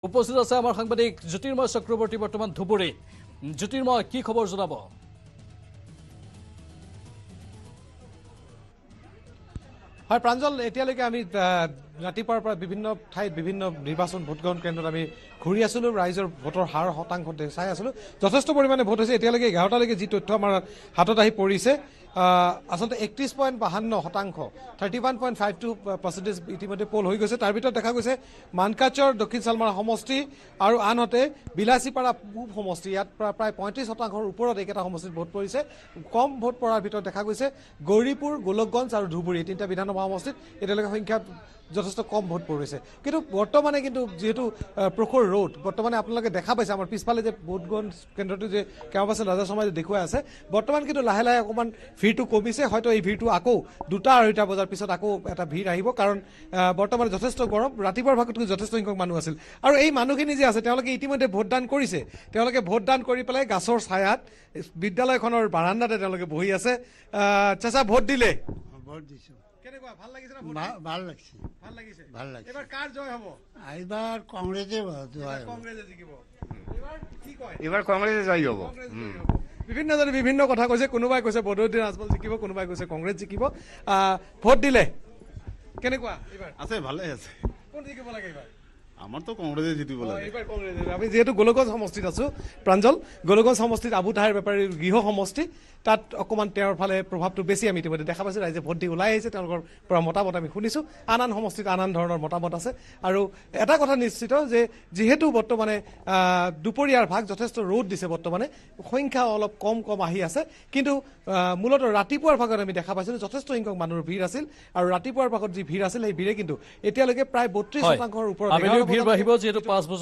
উপস্থিত আছে আমাৰ সাংবাদিক জ্যোতিৰ্ময় চক্ৰৱৰ্তী বৰ্তমান ধুবুৰী। জ্যোতিৰ্ময়, কি খবৰ জনাব? হয় প্ৰাঞ্জল, এতিয়ালৈকে আমি ৰাতিপুৱাৰ পৰা বিভিন্ন ঠাইত বিভিন্ন নিৰ্বাচন ভোটগ্ৰহণ কেন্দ্ৰত আমি ঘূৰি আছিলোঁ, ৰাইজৰ ভোটৰ হাৰ শতাংশ চাই আছিলোঁ। যথেষ্ট পৰিমাণে ভোট হৈছে। এতিয়ালৈকে 11টালৈকে যি তথ্য আমাৰ হাতত আহি পৰিছে, আচলতে 31.52%, 31.52% ইতিমধ্যে পোল হৈ গৈছে। তাৰ ভিতৰত দেখা গৈছে মানকাচৰ দক্ষিণ চালমাৰা সমষ্টি আৰু আনহাতে বিলাচীপাৰা পূব সমষ্টি, ইয়াত প্ৰায় 35%ৰ ওপৰত এইকেইটা সমষ্টিত ভোট পৰিছে। কম ভোট পৰাৰ ভিতৰত দেখা গৈছে গৌৰীপুৰ, গোলকগঞ্জ আৰু ধুবুৰী, তিনিটা বিধানসভা সমষ্টিত এতিয়ালৈকে সংখ্যা যথেষ্ট কম ভোট পৰিছে। কিন্তু বৰ্তমানে যিহেতু প্ৰখৰ ৰ'দ, বৰ্তমানে আপোনালোকে দেখা পাইছে আমাৰ পিছফালে যে ভোটগ্ৰহণ কেন্দ্ৰটো যে কেম্পাছত ৰাজা শৰ্মাই দেখুৱাই আছে, বৰ্তমান কিন্তু লাহে লাহে অকণমান ভিৰটো কমিছে। হয়তো এই ভিৰটো আকৌ 2-2:30 বজাৰ পিছত আকৌ এটা ভিৰ আহিব, কাৰণ বৰ্তমান যথেষ্ট গৰম। ৰাতিপুৱাৰ ভাগতকৈ যথেষ্ট সংখ্যক মানুহ আছিল আৰু এই মানুহখিনি যে আছে তেওঁলোকে ইতিমধ্যে ভোটদান কৰিছে। তেওঁলোকে ভোটদান কৰি পেলাই গাছৰ ছায়াত বিদ্যালয়খনৰ বাৰাণ্ডাতে তেওঁলোকে বহি আছে। চাচা, ভোট দিলে? ভোট দিছো। কেনেকুৱা, ভাল লাগিছে না? ভাল লাগছে, ভাল লাগিছে, ভাল লাগছে। এবাৰ কাৰ জয় হ'ব? এইবাৰ কংগ্ৰেছে জয় হ'ব। কংগ্ৰেছে জিকিব। এবাৰ কি কয়? এবাৰ কংগ্ৰেছে জয়ী হ'ব। বিভিন্নজনে বিভিন্ন কথা কৈছে। কোনোবাই কৈছে বদৰুদ্দিন আজমল জিকিব, কোনোবাই কৈছে কংগ্ৰেছ জিকিব। ভোট দিলে কেনেকুৱা এইবাৰ? আছে, ভালে আছে। কোন জিকিব লাগে এইবাৰ? আমাৰতো কংগ্ৰেছে জিতিব লাগে। এইবাৰ কংগ্ৰেছ। আমি যিহেতু গোলকগঞ্জ সমষ্টিত আছো প্ৰাঞ্জল, গোলকগঞ্জ সমষ্টিত আবু তাহেৰ বেপাৰীৰ গৃহ সমষ্টি, তাত অকণমান তেওঁৰ ফালে প্ৰভাৱটো বেছি আমি ইতিমধ্যে দেখা পাইছোঁ। ৰাইজে ভোট দি ওলাই আহিছে, তেওঁলোকৰ পৰা মতামত আমি শুনিছোঁ। আন আন সমষ্টিত আন আন ধৰণৰ মতামত আছে। আৰু এটা কথা নিশ্চিত যে যিহেতু বৰ্তমানে দুপৰীয়াৰ ভাগ যথেষ্ট ৰ'দ দিছে, বৰ্তমানে সংখ্যা অলপ কম আহি আছে। কিন্তু মূলতঃ ৰাতিপুৱাৰ ভাগত আমি দেখা পাইছিলোঁ যথেষ্ট সংখ্যক মানুহৰ ভিৰ আছিল, আৰু ৰাতিপুৱাৰ ভাগত যি ভিৰ আছিল সেই ভিৰে কিন্তু এতিয়ালৈকে প্ৰায় 32%ৰ ওপৰত ভিৰ বাঢ়িব, যিহেতু 5 বছৰ